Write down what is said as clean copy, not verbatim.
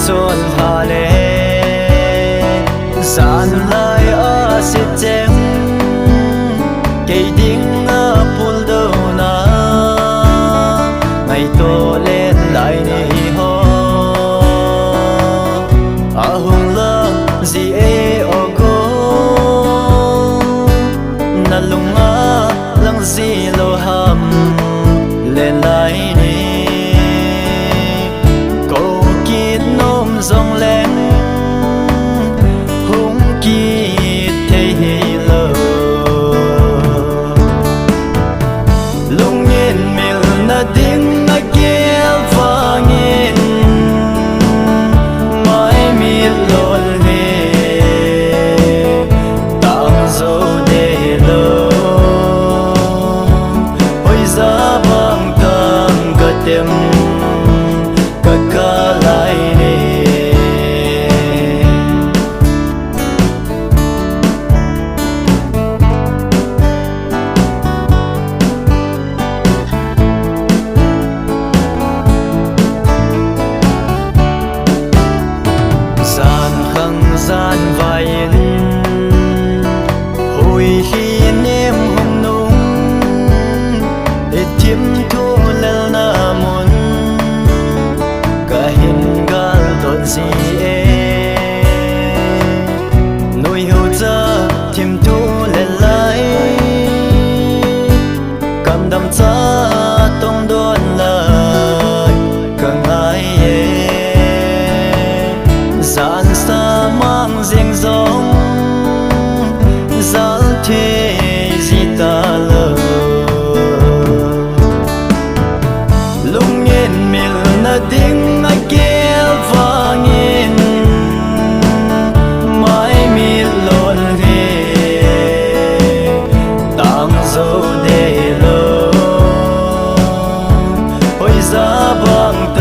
chôn hà lệ san lai a sit chém cây đinh a phul đâu na ngày to lên lại ni ho a hung la gì e o go na lung a lang gì lo ham lên lại ni câu kiết nôm dòng lên hung kiết thấy lờ lung nhiên mình na tiếng na kêu vang in mãi miết lộn về tạm dấu để lờ ôi giá băng tăng cả tim cả cả lại nè gian khăng gian vai in hồi khi em hồng nung để chiếm thu lên na muốn cả hình gal tốt gì nuôi hậu cha chiếm thu lên lại cầm đâm cha tông đón lại càng ai gian xa mang riêng giống dal thế gì ta lờ lung nhiên mình na tiếng na kêu vang in mãi miết lộn về tạm dấu để lờ ôi giá băng